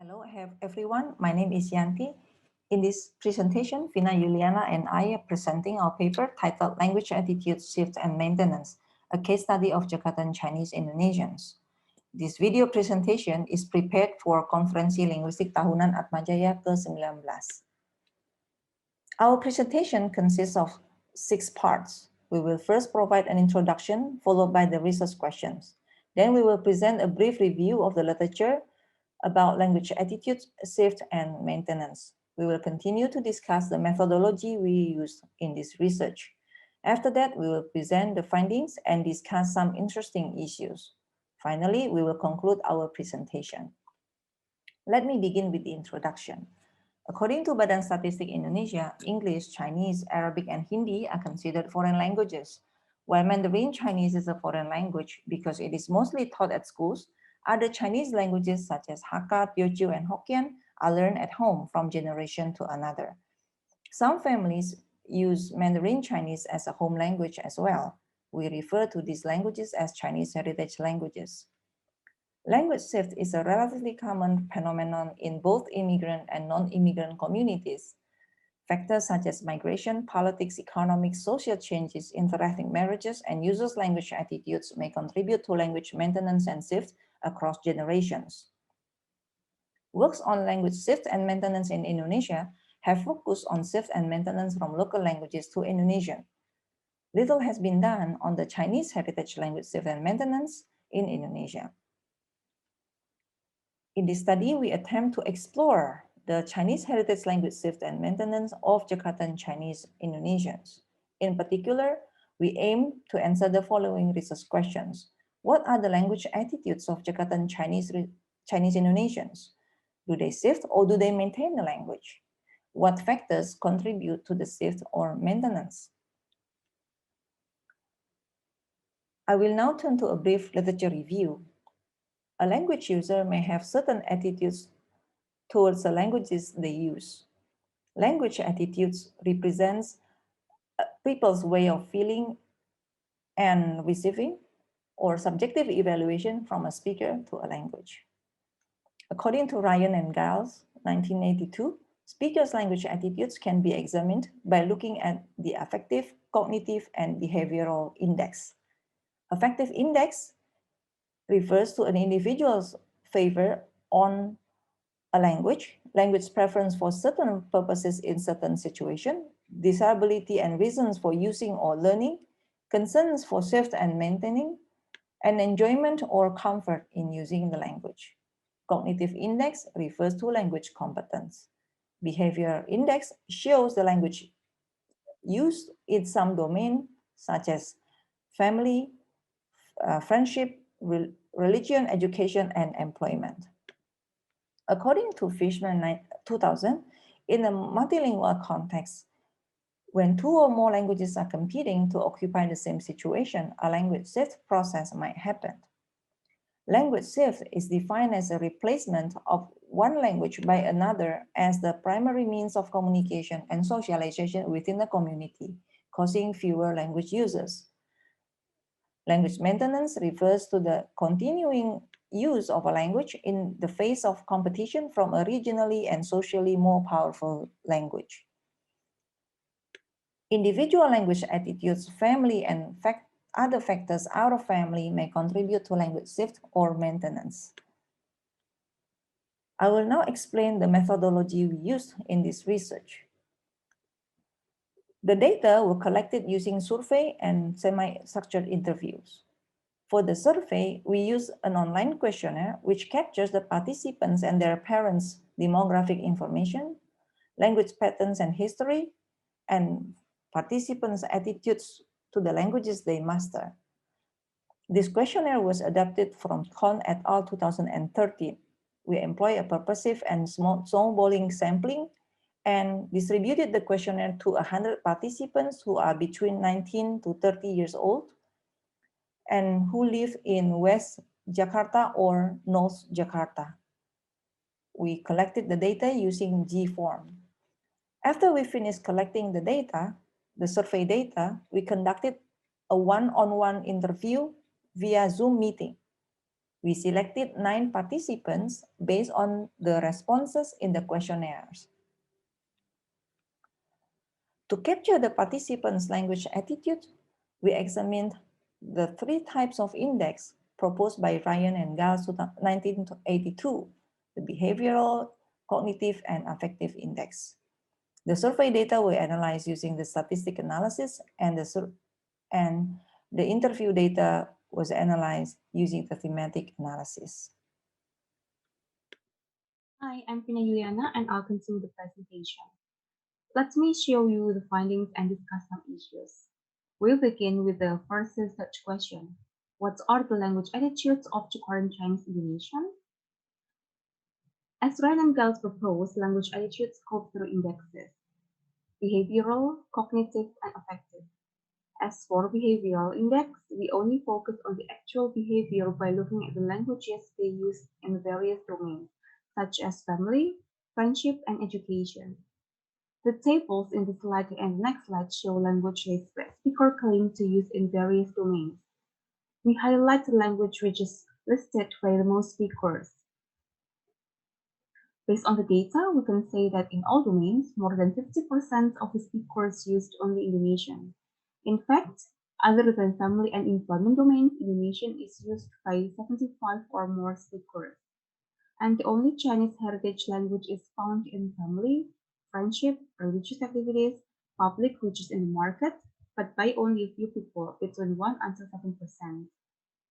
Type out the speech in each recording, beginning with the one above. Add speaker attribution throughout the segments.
Speaker 1: Hello everyone, my name is Yanti. In this presentation, Vina, Yuliana and I are presenting our paper titled Language Attitude Shift and Maintenance, a case study of Jakartan Chinese Indonesians. This video presentation is prepared for Konferensi Linguistik Tahunan Atma Jaya ke-19. Our presentation consists of 6 parts. We will first provide an introduction, followed by the research questions. Then we will present a brief review of the literature about language attitudes, shift, and maintenance. We will continue to discuss the methodology we used in this research. After that, we will present the findings and discuss some interesting issues. Finally, we will conclude our presentation. Let me begin with the introduction. According to Badan Statistik Indonesia, English, Chinese, Arabic, and Hindi are considered foreign languages. While Mandarin Chinese is a foreign language because it is mostly taught at schools, other Chinese languages such as Hakka, Teochew, and Hokkien are learned at home from generation to another. Some families use Mandarin Chinese as a home language as well. We refer to these languages as Chinese heritage languages. Language shift is a relatively common phenomenon in both immigrant and non-immigrant communities. Factors such as migration, politics, economic, social changes, interethnic marriages, and users' language attitudes may contribute to language maintenance and shift across generations. Works on language shift and maintenance in Indonesia have focused on shift and maintenance from local languages to Indonesian. Little has been done on the Chinese heritage language shift and maintenance in Indonesia. In this study, we attempt to explore the Chinese heritage language shift and maintenance of Jakartan Chinese Indonesians. In particular, we aim to answer the following research questions. What are the language attitudes of Jakartan Chinese Indonesians? Do they shift or do they maintain the language? What factors contribute to the shift or maintenance? I will now turn to a brief literature review. A language user may have certain attitudes towards the languages they use. Language attitudes represents people's way of feeling and receiving or subjective evaluation from a speaker to a language. According to Ryan and Giles, 1982, speakers' language attitudes can be examined by looking at the affective, cognitive, and behavioral index. Affective index refers to an individual's favor on a language preference for certain purposes in certain situations, desirability and reasons for using or learning, concerns for shift and maintaining, and enjoyment or comfort in using the language. Cognitive index refers to language competence. Behavior index shows the language used in some domain, such as family, friendship, religion, education, and employment. According to Fishman 2000, in a multilingual context, when two or more languages are competing to occupy the same situation, a language shift process might happen. Language shift is defined as a replacement of one language by another as the primary means of communication and socialization within the community, causing fewer language users. Language maintenance refers to the continuing use of a language in the face of competition from a regionally and socially more powerful language. Individual language attitudes, family, and other factors out of family may contribute to language shift or maintenance. I will now explain the methodology we used in this research. The data were collected using survey and semi-structured interviews. For the survey, we use an online questionnaire which captures the participants and their parents' demographic information, language patterns and history, and participants' attitudes to the languages they master. This questionnaire was adapted from Kohn et al. 2013. We employ a purposive and snowballing sampling and distributed the questionnaire to 100 participants who are between 19 to 30 years old and who live in West Jakarta or North Jakarta. We collected the data using G-form. After we finished collecting the data, the survey data, we conducted a one-on-one interview via Zoom meeting. We selected 9 participants based on the responses in the questionnaires. To capture the participants' language attitude, we examined the 3 types of index proposed by Ryan and Gals 1982, the behavioral, cognitive, and affective index. The survey data were analyzed using the statistic analysis, and the interview data was analyzed using the thematic analysis.
Speaker 2: Hi, I'm Juliana, and I'll continue the presentation. Let me show you the findings and discuss some issues. We'll begin with the first research question. What are the language attitudes of Jakartan Chinese Indonesian? As Ryan and Gals proposed, language attitudes go through indexes: behavioral, cognitive, and affective. As for behavioral index, we only focus on the actual behavior by looking at the languages they use in various domains, such as family, friendship, and education. The tables in the slide and next slide show languages that speakers claim to use in various domains. We highlight the language which is listed by the most speakers. Based on the data, we can say that in all domains, more than 50% of the speakers used only Indonesian. In fact, other than family and employment domains, Indonesian is used by 75 or more speakers. And the only Chinese heritage language is found in family, friendship, religious activities, public, which is in the market, but by only a few people, between 1 until 7%.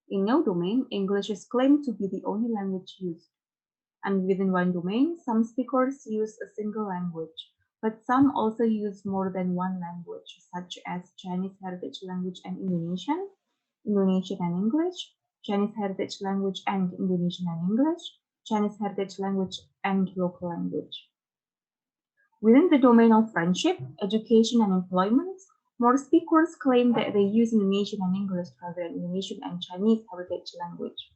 Speaker 2: In no domain, English is claimed to be the only language used. And within one domain, some speakers use a single language, but some also use more than one language, such as Chinese heritage language and Indonesian, Indonesian and English, Chinese heritage language and Indonesian and English, Chinese heritage language and local language. Within the domain of friendship, education, and employment, more speakers claim that they use Indonesian and English rather than Indonesian and Chinese heritage language.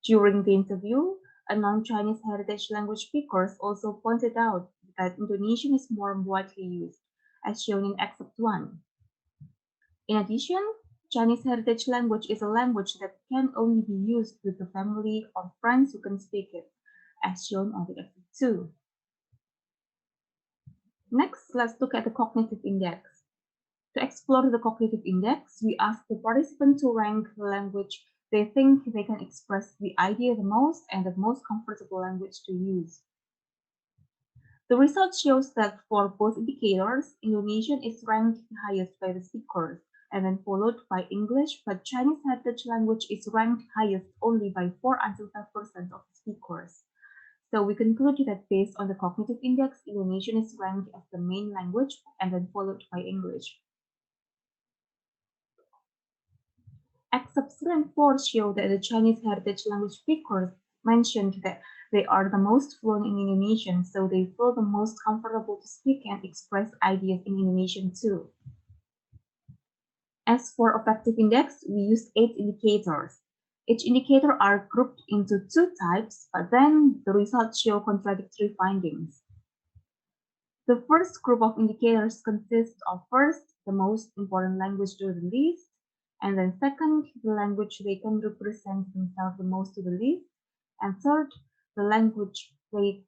Speaker 2: During the interview, a non-Chinese heritage language speakers also pointed out that Indonesian is more widely used, as shown in Excerpt 1. In addition, Chinese heritage language is a language that can only be used with the family or friends who can speak it, as shown on the Excerpt 2. Next, let's look at the cognitive index. To explore the cognitive index, we asked the participants to rank the language they think they can express the idea the most and the most comfortable language to use. The result shows that for both indicators, Indonesian is ranked the highest by the speakers, and then followed by English, but Chinese heritage language is ranked highest only by 4 until 5% of the speakers. So we conclude that based on the cognitive index, Indonesian is ranked as the main language and then followed by English. Excerpts 3 and 4 show that the Chinese heritage language speakers mentioned that they are the most fluent in Indonesian, so they feel the most comfortable to speak and express ideas in Indonesian too. As for affective index, we used 8 indicators. Each indicator are grouped into 2 types, but then the results show contradictory findings. The first group of indicators consists of first, the most important language to the least, and then second, the language they can represent themselves the most to the least, and third, the language they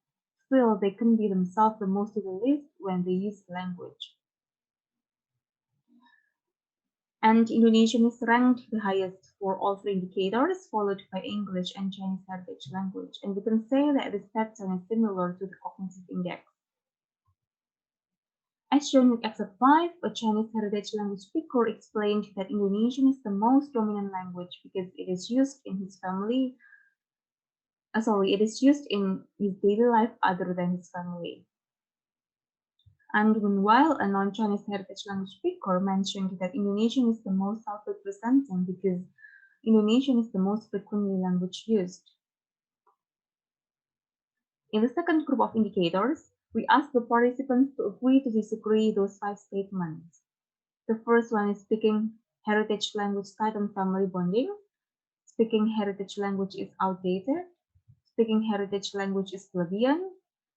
Speaker 2: feel they can be themselves the most to the least when they use language. And Indonesian is ranked the highest for all 3 indicators, followed by English and Chinese heritage language, and we can say that this pattern is similar to the cognitive index. As shown in Excerpt 5, a Chinese heritage language speaker explained that Indonesian is the most dominant language because it is used in his family. It is used in his daily life other than his family. And meanwhile, a non-Chinese heritage language speaker mentioned that Indonesian is the most self-representing because Indonesian is the most frequently language used. In the second group of indicators, we asked the participants to agree to disagree those 5 statements. The first one is speaking heritage language tighten family bonding. Speaking heritage language is outdated. Speaking heritage language is plebeian.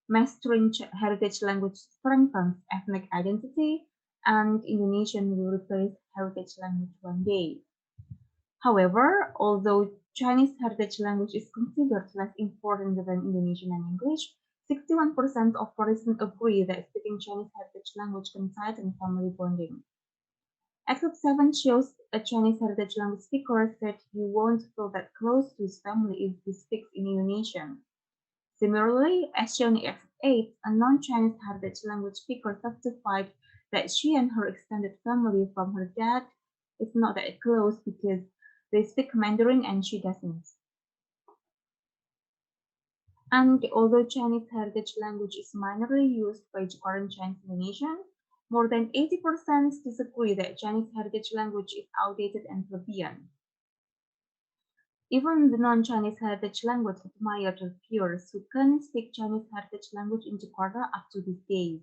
Speaker 2: Mastering heritage language strengthens ethnic identity. And Indonesian will replace heritage language one day. However, although Chinese heritage language is considered less important than Indonesian and English, 61% of participants agree that speaking Chinese heritage language can tighten family bonding. Excerpt 7 shows a Chinese heritage language speaker said he won't feel that close to his family if he speaks in Indonesian. Similarly, as shown in Excerpt 8, a non-Chinese heritage language speaker testified that she and her extended family from her dad is not that close because they speak Mandarin and she doesn't. And although Chinese heritage language is minorly used by Jakartan Chinese Indonesian, more than 80% disagree that Chinese heritage language is outdated and plebeian. Even the non-Chinese heritage language admire their peers who can speak Chinese heritage language in Jakarta up to these days.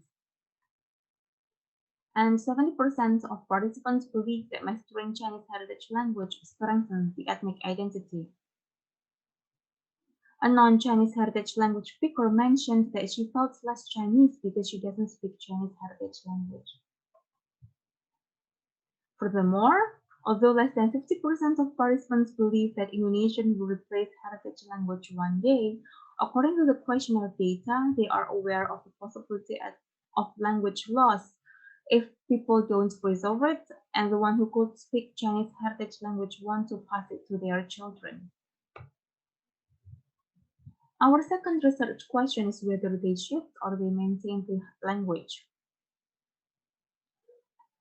Speaker 2: And 70% of participants believe that mastering Chinese heritage language strengthens the ethnic identity. A non-Chinese heritage language speaker mentioned that she felt less Chinese because she doesn't speak Chinese heritage language. Furthermore, although less than 50% of participants believe that Indonesian will replace heritage language one day, according to the questionnaire data, they are aware of the possibility of language loss if people don't preserve it, and the one who could speak Chinese heritage language want to pass it to their children. Our second research question is whether they shift or they maintain the language.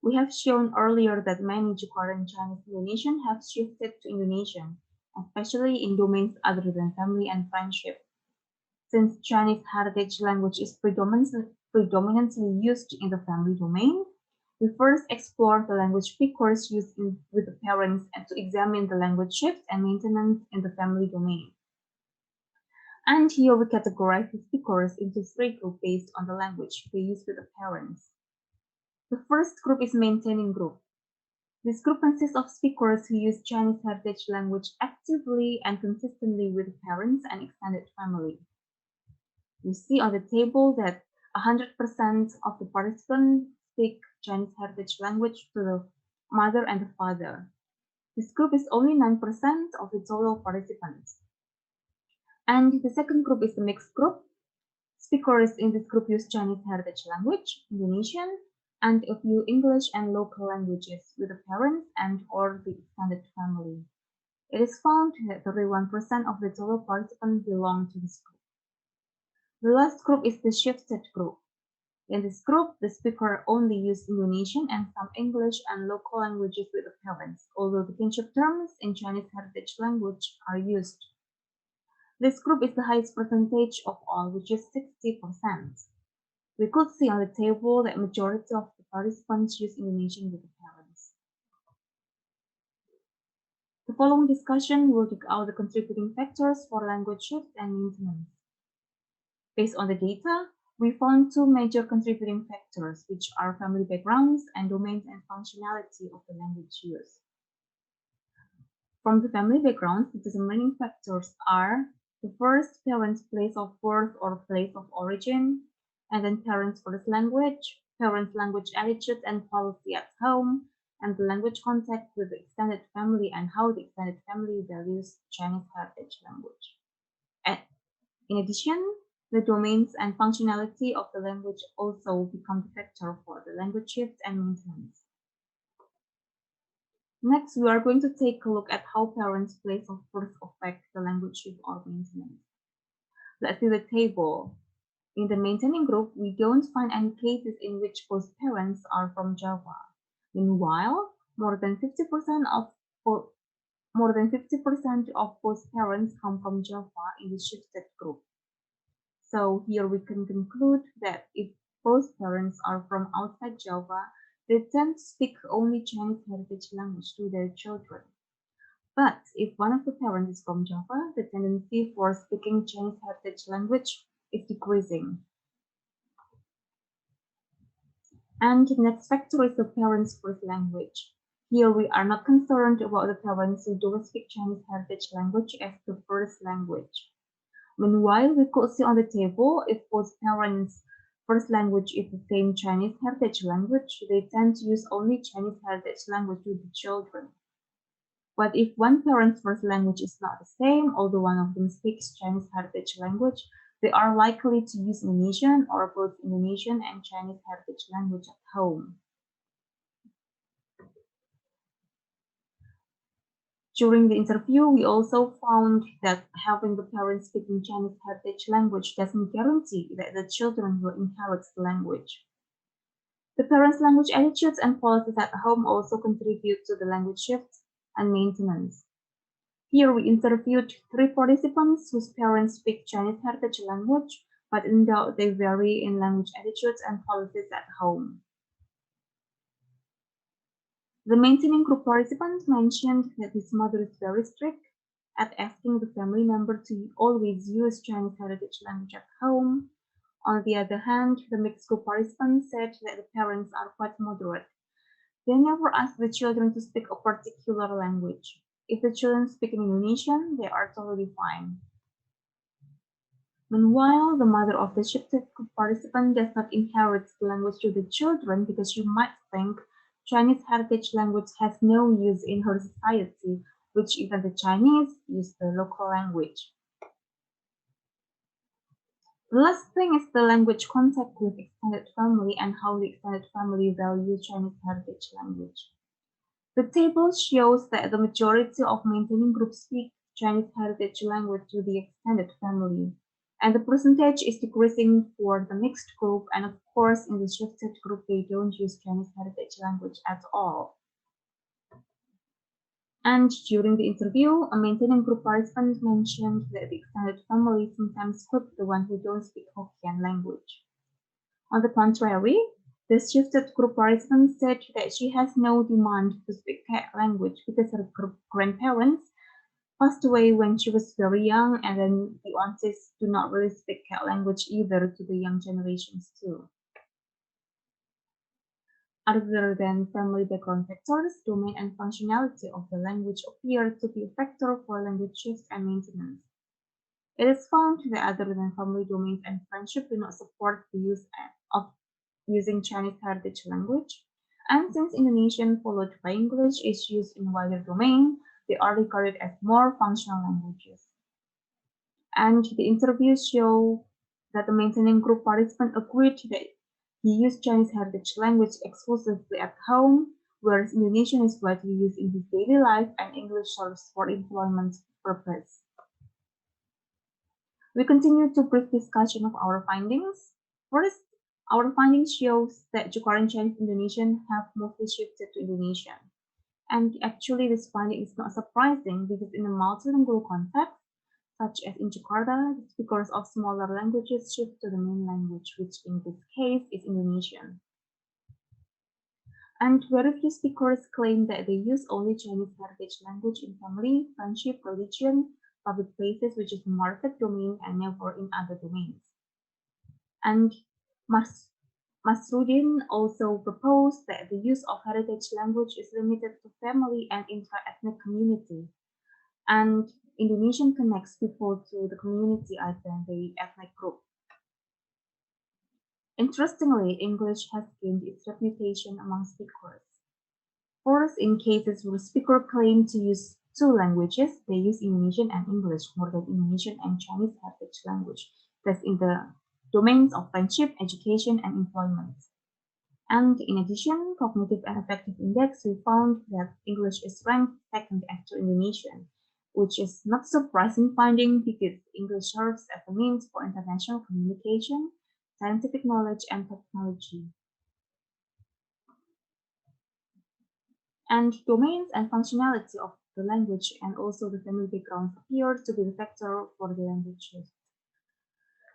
Speaker 2: We have shown earlier that many Jakartan Chinese Indonesian have shifted to Indonesian, especially in domains other than family and friendship. Since Chinese heritage language is predominantly used in the family domain, we first explore the language speakers used with the parents and to examine the language shift and maintenance in the family domain. And here we categorize the speakers into three groups based on the language they use with the parents. The first group is maintaining group. This group consists of speakers who use Chinese heritage language actively and consistently with parents and extended family. You see on the table that 100% of the participants speak Chinese heritage language to the mother and the father. This group is only 9% of the total participants. And the second group is the mixed group. Speakers in this group use Chinese heritage language, Indonesian, and a few English and local languages with the parents and or the extended family. It is found that 31% of the total participants belong to this group. The last group is the shifted group. In this group, the speaker only use Indonesian and some English and local languages with the parents, although the kinship terms in Chinese heritage language are used. This group is the highest percentage of all, which is 60%. We could see on the table that majority of the participants use Indonesian with the parents. The following discussion will dig out the contributing factors for language shift and maintenance. Based on the data, we found two major contributing factors, which are family backgrounds and domains and functionality of the language used. From the family backgrounds, the determining factors are the first, parents' place of birth or place of origin, and then parents' first language, parents' language attitude and policy at home, and the language contact with the extended family and how the extended family values Chinese heritage language. And in addition, the domains and functionality of the language also become the factor for the language shift and maintenance. Next, we are going to take a look at how parents' place of birth affect the language shift or maintenance. Let's see the table. In the maintaining group, we don't find any cases in which both parents are from Java. Meanwhile, more than 50% of both parents come from Java in the shifted group. So here we can conclude that if both parents are from outside Java, they tend to speak only Chinese heritage language to their children. But if one of the parents is from Java, the tendency for speaking Chinese heritage language is decreasing. And the next factor is the parents' first language. Here we are not concerned about the parents who don't speak Chinese heritage language as the first language. Meanwhile, we could see on the table if both parents' first language is the same Chinese heritage language, they tend to use only Chinese heritage language with the children. But if one parent's first language is not the same, although one of them speaks Chinese heritage language, they are likely to use Indonesian or both Indonesian and Chinese heritage language at home. During the interview, we also found that having the parents speaking Chinese heritage language doesn't guarantee that the children will inherit the language. The parents' language attitudes and policies at home also contribute to the language shift and maintenance. Here we interviewed 3 participants whose parents speak Chinese heritage language, but in doubt they vary in language attitudes and policies at home. The maintaining group participant mentioned that his mother is very strict at asking the family member to always use Chinese heritage language at home. On the other hand, the mixed group participant said that the parents are quite moderate. They never ask the children to speak a particular language. If the children speak in Indonesian, they are totally fine. Meanwhile, the mother of the shifted participant does not inherit the language to the children because she might think Chinese heritage language has no use in her society, which even the Chinese use the local language. The last thing is the language contact with extended family and how the extended family value Chinese heritage language. The table shows that the majority of maintaining groups speak Chinese heritage language to the extended family, and the percentage is decreasing for the mixed group, and of course in the shifted group they don't use Chinese heritage language at all. And during the interview, a maintaining group participant mentioned that the extended family sometimes script the one who don't speak Hokkien language. On the contrary, the shifted group participant said that she has no demand to speak Cat language because her grandparents passed away when she was very young, and then the aunties do not really speak Cat language either to the young generations too. Other than family background factors, domain and functionality of the language appear to be a factor for language shift and maintenance. It is found that other than family domains and friendship do not support the use of using Chinese heritage language, and since Indonesian followed by English is used in wider domain, they are regarded as more functional languages. And the interviews show that the maintaining group participant agreed that he used Chinese heritage language exclusively at home, whereas Indonesian is widely used in his daily life and English serves for employment purpose. We continue to brief discussion of our findings. First, our findings shows that Jakartan Chinese Indonesian have mostly shifted to Indonesian. And actually this finding is not surprising because in a multilingual context, such as in Jakarta, the speakers of smaller languages shift to the main language, which in this case is Indonesian. And very few speakers claim that they use only Chinese heritage language in family, friendship, religion, public places, which is a market domain, and never in other domains. And Masrudin also proposed that the use of heritage language is limited to family and intra-ethnic community, and Indonesian connects people to the community other than the ethnic group. Interestingly, English has gained its reputation among speakers. First, in cases where speakers claim to use two languages, they use Indonesian and English more than Indonesian and Chinese heritage language, thus in the domains of friendship, education, and employment. And in addition, cognitive and affective index, we found that English is ranked second after Indonesian, which is not surprising finding because English serves as a means for international communication, scientific knowledge, and technology. And domains and functionality of the language and also the family background appear to be the factor for the language shift.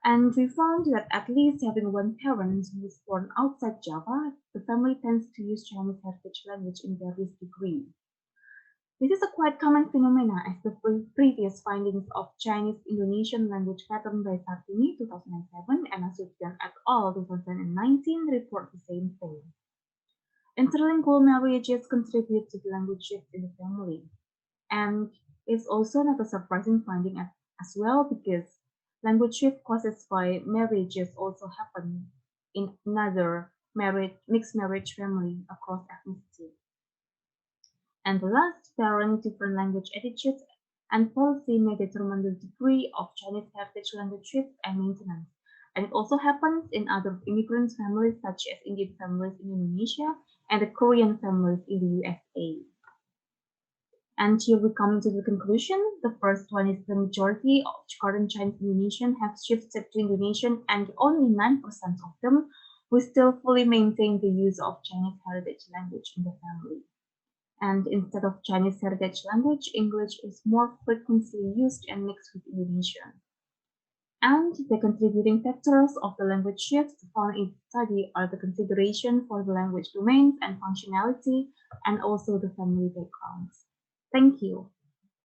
Speaker 2: And we found that at least having one parent who is born outside Java, the family tends to use Chinese heritage language in various degree. This is a quite common phenomena as the previous findings of Chinese Indonesian language pattern by Sartini 2007 and Asution et al. 2019 report the same thing. Interlingual marriages contribute to the language shift in the family. And it's also not a surprising finding as well because language shift causes by marriages also happen in another mixed marriage family across ethnicity. And the last, parent different language attitudes and policy may determine the degree of Chinese heritage language shift and maintenance. And it also happens in other immigrant families such as Indian families in Indonesia and the Korean families in the USA. And here we come to the conclusion. The first one is the majority of Jakartan Chinese Indonesian have shifted to Indonesian, and only 9% of them will still fully maintain the use of Chinese heritage language in the family. And instead of Chinese heritage language, English is more frequently used and mixed with Indonesian. And the contributing factors of the language shifts found in the study are the consideration for the language domains and functionality, and also the family backgrounds. Thank you.